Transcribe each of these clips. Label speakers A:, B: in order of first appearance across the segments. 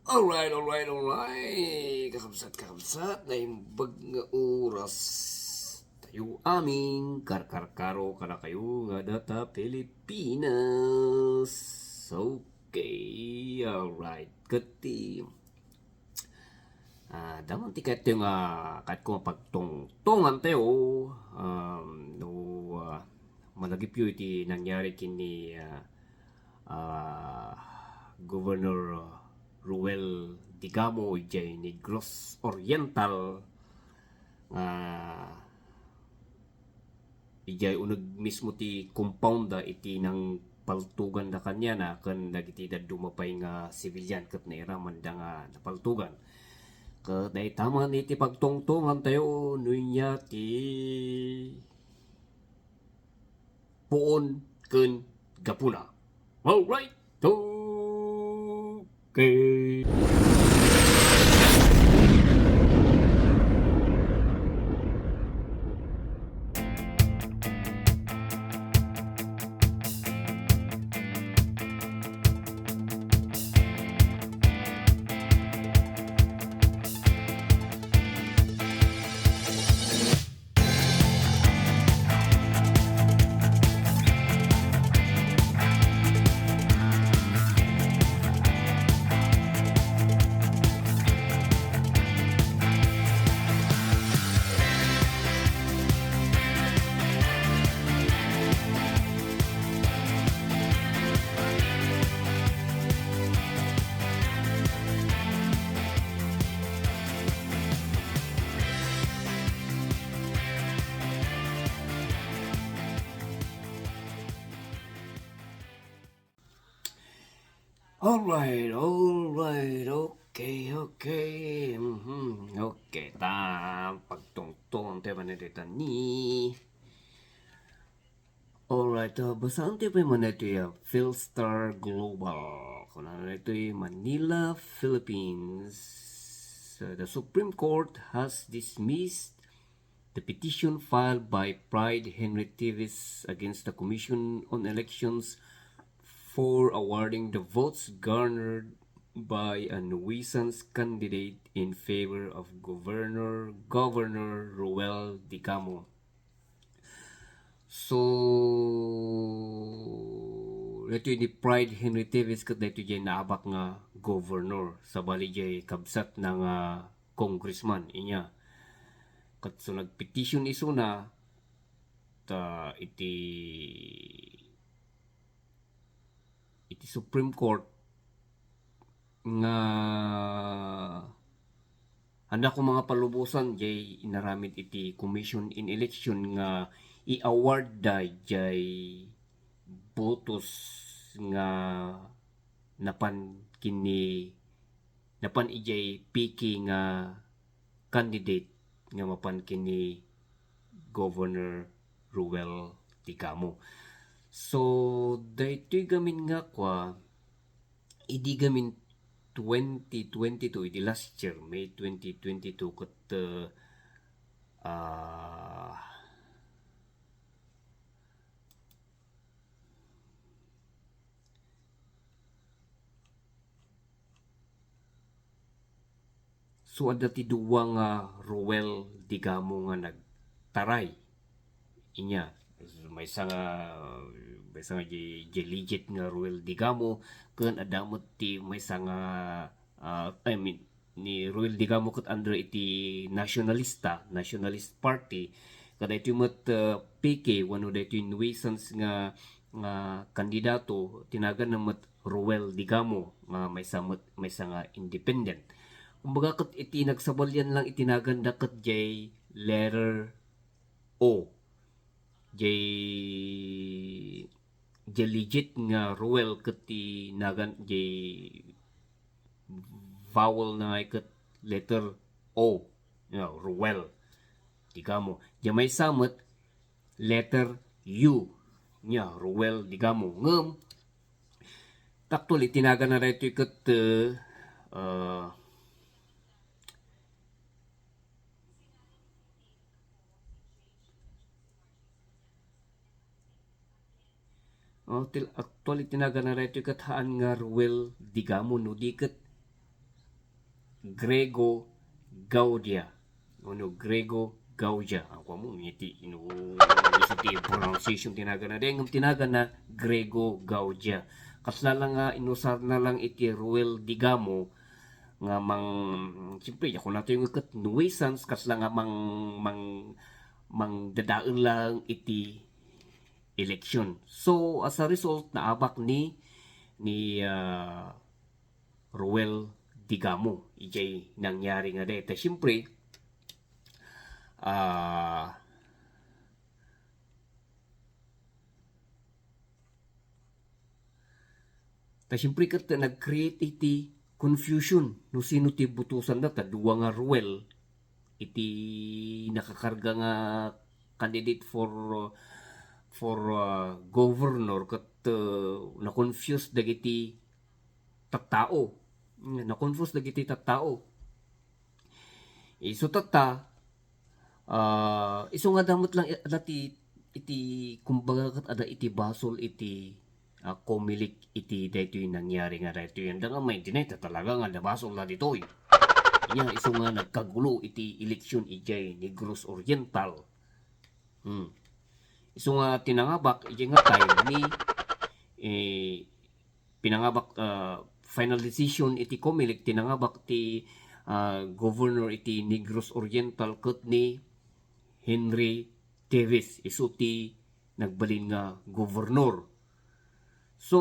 A: Alright. Kakabsat na imbag nga oras. Tayo aming karkarkaro kana kayo nga data Pilipinas. Okay, alright. Good team. Damang tiket yung kahit kung pagtungtungan tayo no malagip yun iti nangyari kini Governor Ruel Digamo ijay Negros Oriental ijay unag mismo ti compound iti nang paltugan na kanya na kan dagiti dumapay nga civilian ket nairaman da nga napaltugan ket day tama ni ti pagtungtungan tayo nunya ti puon ken gapuna. Alright. Okay. Alright. Okay. Okay, pagtungtong tayo manadita ni. Alright, basahan tayo pa yung manito yung Philstar Global. Kung ano ito yung Manila, Philippines. The Supreme Court has dismissed the petition filed by Pride Henry Tivis against the Commission on Elections for awarding the votes garnered by a nuisance candidate in favor of Governor Ruel Digamo. So, ito ni Pride Henry Tivis kat ito dyan naabak nga governor sa bali dyan kabsat ng congressman inya. Kat so nagpetition iso na iti Supreme Court nga handa ko mga palubusan jay inaramid iti Commission in Election nga i-award da jay botos nga napan ijay piki nga candidate nga mapan kini Governor Ruel Digamo. So, daytoy gamin nga idi gamin 2022, idi last year, May 2022, kat so ada ti duwa nga Ruel Digamo nga nagtaray inya. May sanga legit nga Ruel Digamo ken adamot ti may sanga ni Ruel Digamo ket under iti nationalist party kada iti met PK wano daytoy nuisance nga kandidato tinagan na met Ruel Digamo nga may sanga independent. Kumbaga ket iti nagsabalyan lang itinagan da ket jay letter O. Jay legit nga Ruel ket nagan jay vowel na ket letter O. Ruel Digamo. Jay may samet letter U. Ruel Digamo. Ngem taktually tinagan na rito ket actually tinaga na reto kat haan nga Ruel Digamo no diket Grego Gaudia. Ano, Grego Gaudia. Ang mo, iti, iti pronunciation tinaga na. Dahil tinaga na Grego Gaudia. Kasla lang nga, inusar na lang iti Ruel Digamo, nga siyempre, ako nato yung ikat nuisance, kasla nga dadaon lang iti election. So, as a result, naabak ni Ruel Digamo. Ijay nangyari nga dahil. Siyempre, siyempre kat nag-create iti confusion no sino ti butusan na duwa nga Ruel iti nakakarga nga candidate for governor kat na-confuse dagiti tattao. Na-confuse dagiti tattao. So iso nga damot lang iti kumbaga kat ada iti basol iti komilik iti daytoy nangyari nga daytoy. Yan nga may dineta talaga nga nabasol na ditoy. Inya iso nga nagkagulo iti eleksyon ijay Negros Oriental. Iso nga tinangabak ijay nga time ni pinangabak final decision iti komilik tinangabak ti governor iti Negros Oriental ket ni Henry Teves iso ti nagbalin nga governor. So,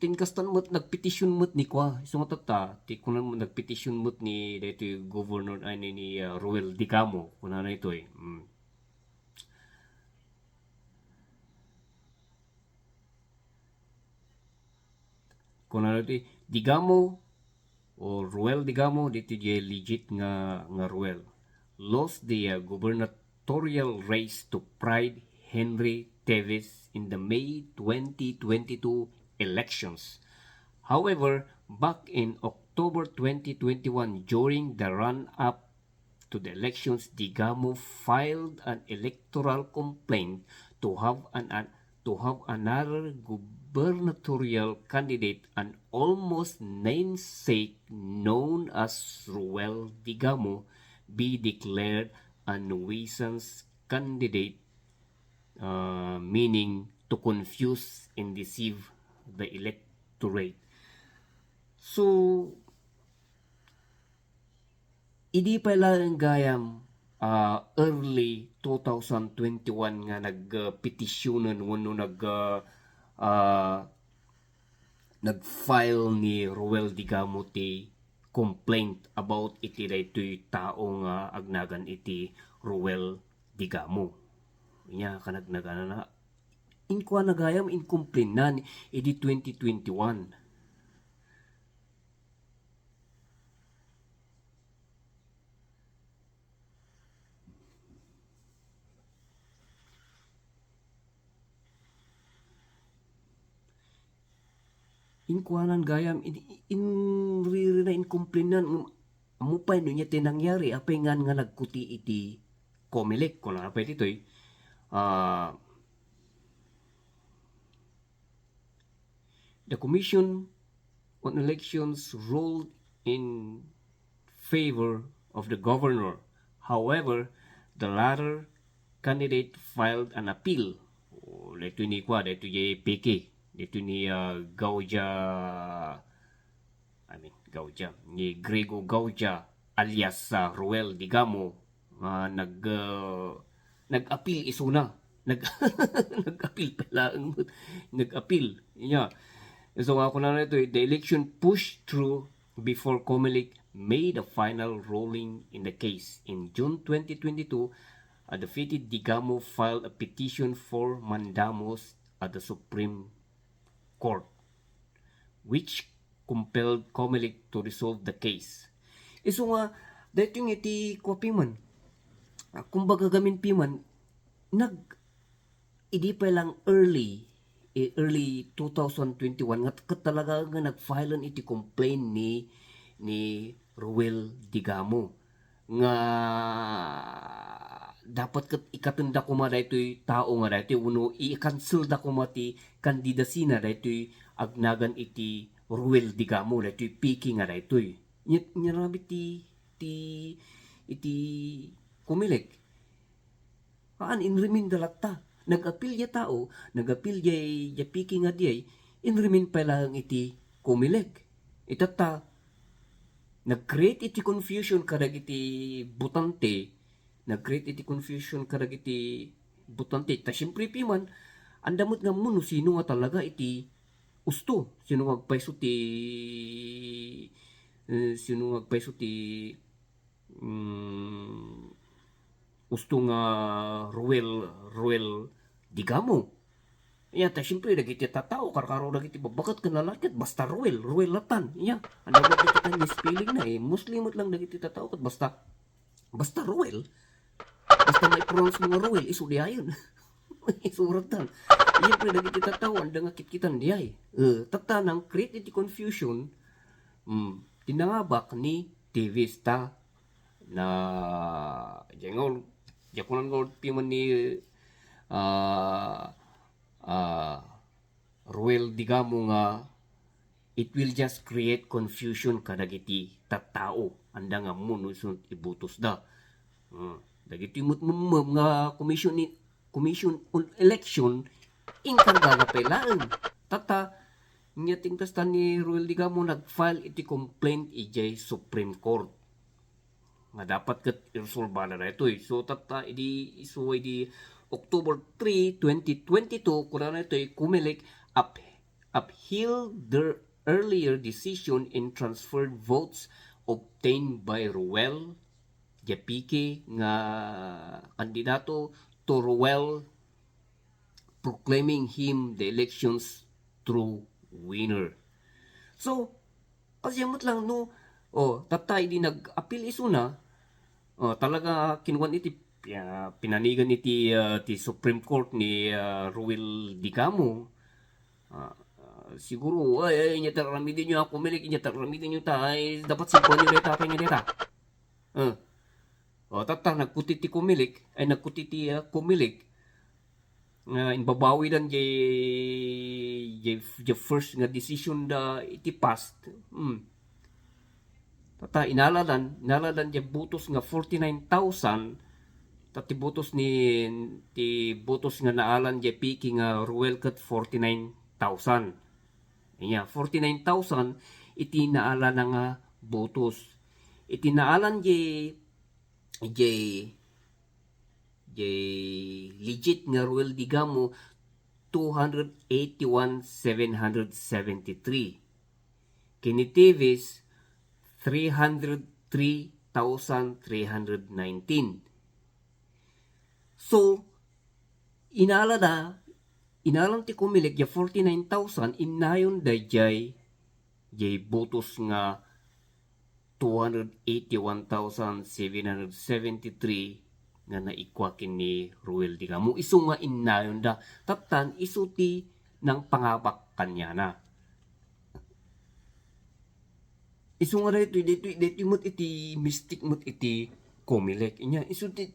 A: tinkastan mo't nagpetisyon mo't ni kwa. So, matata, kunan mo nagpetisyon mo't ni dito yung governor ni Ruel Digamo. Kunan na ito eh. Kunan na ito eh. Digamo o Ruel Digamo, dito yung legit nga Ruel. Lost the gubernatorial race to Pride Henry Teves in the May 2022 elections. However, back in October 2021, during the run-up to the elections, Digamo filed an electoral complaint to have another gubernatorial candidate, an almost namesake known as Ruel Digamo, be declared a nuisance candidate, meaning to confuse and deceive the electorate. So, hindi pala ang gayam early 2021 nga nagpetisyonan wano nag-file ni Ruel Digamo ti complaint about iti daytoy tao nga agnagan iti Ruel Digamo. Inya kanagnagan na inkwa nagayam incomplain na iti 2021. Inkwanan gayam riri na incomplainan amupay no niya tinangyari apay nga nagkuti iti Comelec kung napay ditoy the Commission on Elections ruled in favor of the governor. However, the latter candidate filed an appeal. Dito ni PK. Dito ni Gaudia, ni Grego Gaudia alias Ruel Digamo nag-appeal isuna. Nag-appeal pala. Nag-appeal. Yeah. So ako na ito, the election pushed through before Comelec made a final ruling in the case. In June 2022, a defeated Digamo filed a petition for mandamus at the Supreme Court, which compelled Comelec to resolve the case. Iso nga, dahil yung iti kwapiman, kumbaga gamin piman, idi pa lang early 2021 nga talaga nga nag-file iti complaint ni Ruel Digamo nga dapat ikatunda ko daytoy tao nga daytoy uno i-cancel da ko ti kandidasi na daytoy agnagan iti Ruel Digamo daytoy piki nga daytoy nya rabi ti iti Comelec. Haan inrimin dalatta. Nag-apil ya tao, nag-apil ya piki nga diay, inrimin pa lang iti Comelec. Itata, nag-create iti confusion kadag iti butante, nag-create iti confusion kadag iti butante. Ta siyempre piman, andamot nga muno sino nga talaga iti usto. Sino nga agpaiso ti usto nga Ruel Digamo. Iya, ta siyempre dagiti tatao karkaro dagiti babakat ken lalaki basta Ruel latan. Iya, anda mo kita ni spelling na Muslimot lang dagiti tatao ket basta Ruel. Basta may pronounce mga Ruel isu diayon. Isuratan. Iya pre dagiti tatao anda nga kitkitan diay. Tata nang create iti confusion. Tinangabak ni TV Star na jengol jakunan ngol piman ni Ruel Digamo nga it will just create confusion kadagiti tattao anda nga muno sun ibutos da. Dagiti mutmum nga commission on election inkarga nga pelaan. Tata nya tingkastan ni Ruel Digamo nag-file iti complaint ijay Supreme Court nga dapat ket iresolba na ito. So tata idi isuway di October 3, 2022 kuna na ito Comelec uphill their earlier decision in transferred votes obtained by Ruel Japike nga kandidato to Ruel, proclaiming him the election's true winner. So, pasyamot lang no, tatay di nag-appeal isuna, talaga kinuwan iti pinanigan iti ti Supreme Court ni Ruel Digamo. Siguro ay inya taramidin nyo ako milik inya taramidin nyo tay dapat simpuan nyo deta pa nga deta. Tata nagputi ti Comelec ay nagputi ti Comelec inbabawi lang the first nga decision da iti past. Tata inaladan di butos nga 49,000 tati butos ti butos nga naalan di piki nga Ruel ket 49,000. Inya 49,000 iti naalan nga butos. Iti naalan di legit nga Ruel Digamo 281,773. Kini Teves 303,319. So inalan ti Comelec ya 49,000 inayon dayjay botos nga 281,773 nga naikwakin ni Ruel Digamo. Isu nga inayon da tatan isu ti nang pangabak kanya na. Isu nga dito mo't iti mystic mo't iti Comelec. Inya isu ti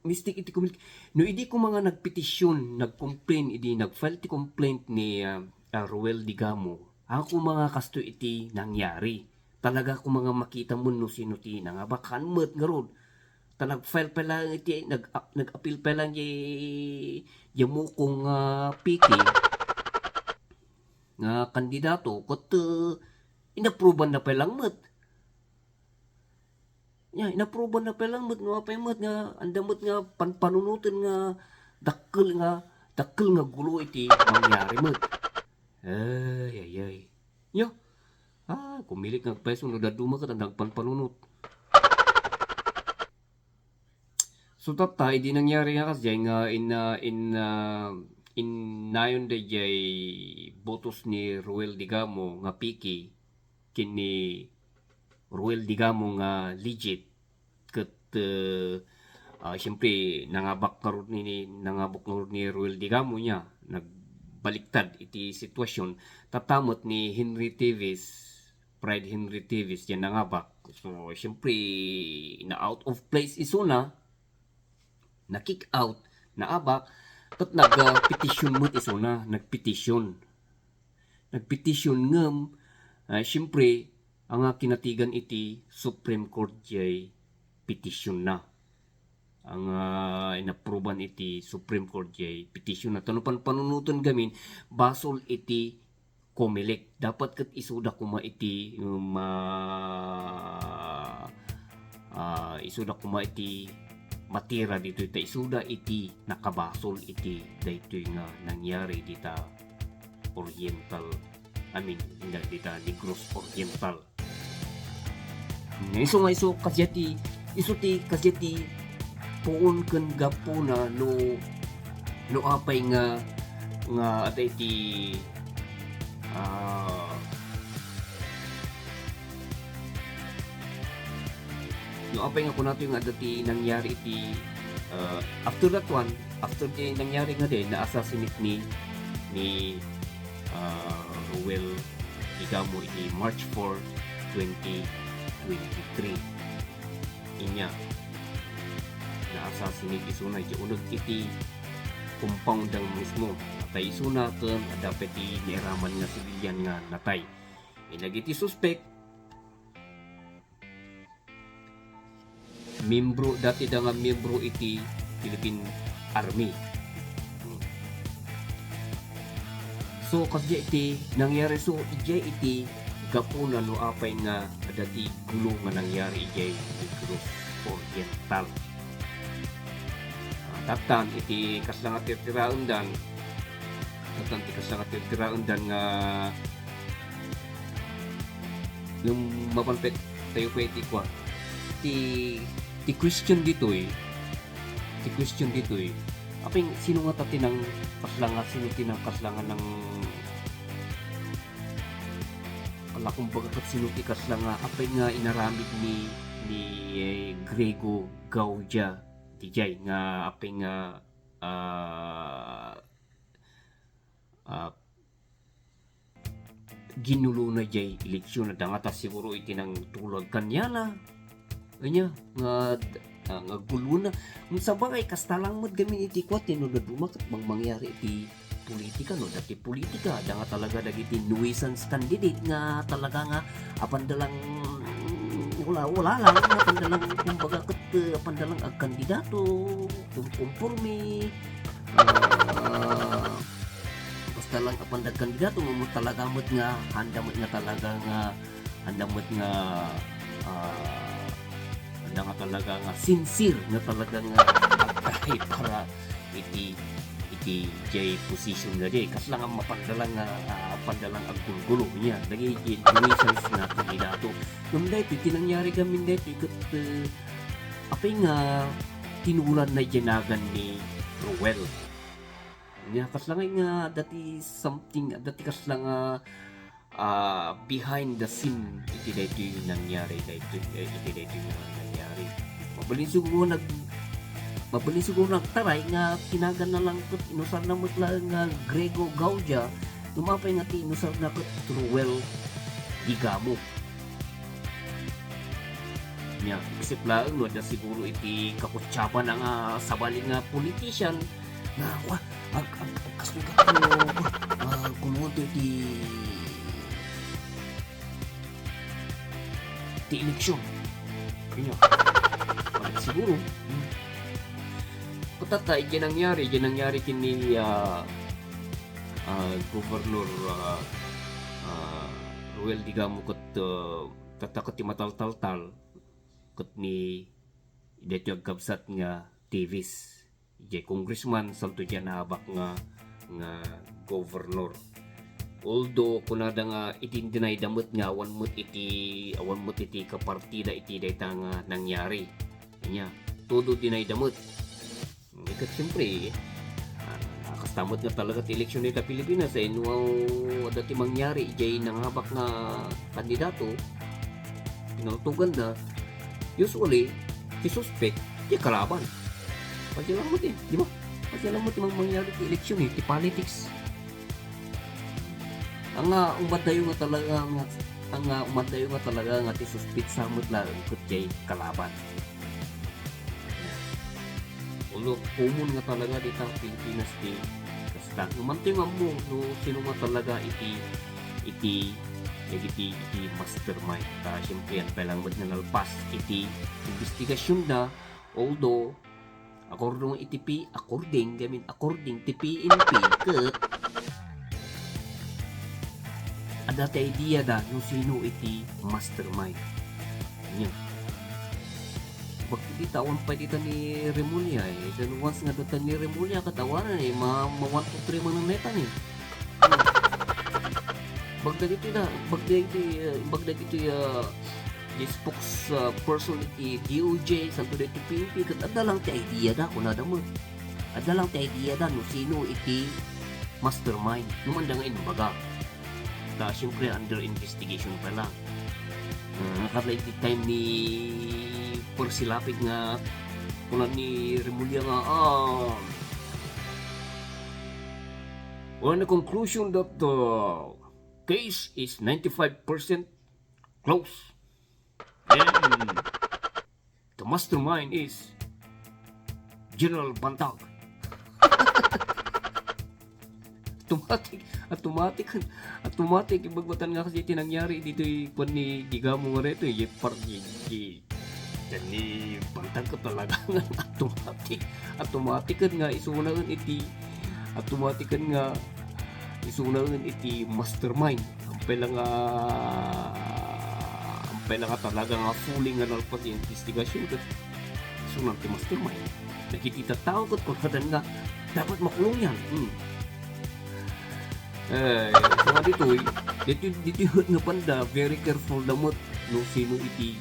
A: mystic iti Comelec. No idi ko mga nagpetisyon, nagcomplain, idi nagfile ti complaint ni Ruel Digamo. Ako mga kasto iti nangyari. Talaga ko mga makita mo no sino ti nangabakan mo't nga rod. Nag-file pa lang iti nag-appeal pa lang yung mukong piki nga kandidato ket inapruban na pa lang mat. Inapruban na pa lang mat nga paymat nga andamot nga panpanunutan nga dakkel nga gulo iti mangyari mat. Ay. Kumilik nga peso no daduma ket andang panpanunot. So tatay di nangyari nga kasi nga in nayon dayjay botos ni Ruel Digamo nga piki kini Ruel Digamo nga legit ket siyempre nangabok ni Ruel Digamo niya nagbaliktad iti sitwasyon tatamot ni Pride Henry Teves yan nangabak. So siyempre na out of place isuna na kick out na abak ket nagpetisyon mo isuna nagpetisyon ngem siyempre ang kinatigan iti Supreme Court jay petition na. Ang inapruban iti Supreme Court jay petition na. Tanupan panunutan gamin basol iti Comelec. Dapat kat isuda kuma iti isuda kuma iti matira dito ita isuda iti nakabasol iti daytoy nga nangyari dita Oriental, hindi dita Negros Oriental. Iso nga iso kasyati puon ken gapuna no apay nga aday ti no apay nga kunato yung adati nangyari iti after that one, after the nangyari nga din na assassinate ni Ruel Digamo iti March 4, 2023 inya na assassinate isuna iti unod iti compound ang mismo natay isuna ken dapat iti niaraman nga civilian nga natay ilag iti suspect dati da nga membro iti Philippine Army. So kasi iti nangyari so iti gapuna no apay nga dati gulo nga nangyari iti Negros Oriental. Tatan iti kaslang tiraundan nga yung mapalpet tayo pwede kwa ti question dito aping sino nga tati ng kaslangan ng wala kung bagakat sino ti kaslanga apay nga inaramid ni Grego Gaudia tijay nga apay nga ginulo na jay eleksyon na dangata siguro iti nang tulog kanyala kanya nga gulo na sa bagay kastalang mo gamin iti kwat no na dumakat mangyari iti politika no dati politika da nga talaga dagiti nuisance candidate nga talaga nga apandalang wala lang apandalang kumbaga ket apandalang ag kandidato kumporme basta lang apandag kandidato mo talaga mo nga handa mo nga talaga nga sincere nga talaga nga kahit para iti jay position na di kas lang ang mapandalang ang gulgulo niya dagi nuisance na kandidato nung dahito tinangyari kami dahito ikot apay nga tinulan na janagan ni Ruel niya kas lang nga dati kas lang behind the scene iti dahito yung nangyari iti dahito yung nangyari mabalin siguro nagtaray nga kinagan na lang ito inusar na mutla nga Grego Gaudia lumapay nga inusar na ito Ruel Digamo niya isip lang no na siguro iti kakutsaba na nga sabali nga politician na kasugat ko kumuto iti eleksyon niya siguro kutata ikinangyari kini Governor Ruel Digamo ket tatakot mataltal ket ni dito agkabsat nga Davis ije congressman salto diyan nahabak nga governor although kunada nga itindinay damot nga awan mot iti kapartida iti dayta nga nangyari niya todo dinay damot ikat siyempre kastamot nga talaga ti eleksyon nita Pilipinas no dati mangyari ijay nanghabak nga kandidato pinautugan na usually ti suspect ti kalaban pasyalan mo di ba pasyalan mo ti mangyari ti eleksyon ti politics ang umadayo nga talaga nga ti suspect samot lang ikot jay kalaban ulo common nga talaga dito sa Pilipinas ti kasta umanting mo no sino nga talaga iti iti mastermind. Siyempre yan palang nalpas iti investigasyon da, although according ti PNP ket ada ta idea da no sino iti mastermind. Yan. Bakit itawan pa dito ni Remulla dan once nga dito ni Remulla katawanan ma-1 to 3 man neta ni. Bagda ito the spokesperson iti DOJ santo dito PNP kat ada lang ti idea da kuna da mo. Ada lang ti idea da no sino iti mastermind. Numanda nga inbaga. Da siyempre under investigation pa lang. Nakatla iti time ni persilapig nga kuna ni Remulla nga on the conclusion that the case is 95% close and the mastermind is General Bantag. automatic ibagbatan nga kasi tinangyari dito yung ni Digamo nga rito ni Bantag ka talaga nga automatic nga isunagan iti mastermind ampay lang nga talaga nga fully nga nalpas yung investigasyon kat sunang ti mastermind nakikita tao kat kung nga dapat makulong yan so nga dito nga panda very careful damot no sino iti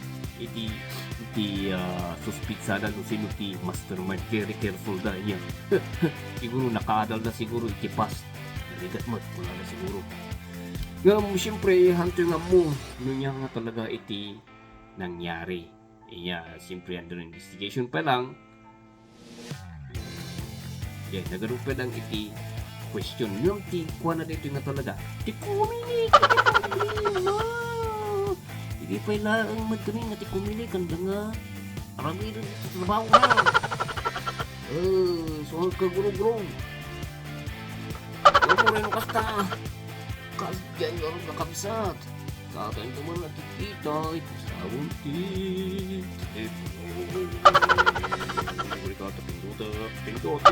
A: suspitsada no sino iti mastermind very careful da niya siguro nakaadal na siguro iti past naligat mo kung na siguro nga siyempre hunter nga mo no niya nga talaga iti nangyari siyempre under investigation pa lang nagaro pa lang iti question yung ti kuha na dito nga talaga ti kumili hindi pa ilang magkami nga ti kumili kanda nga arami rin sa trabaho na soal ka guro-guro huwag mo rin kasta kasyan yung nakabisat kakain ka man nakikita ito sa unti ito ka pindot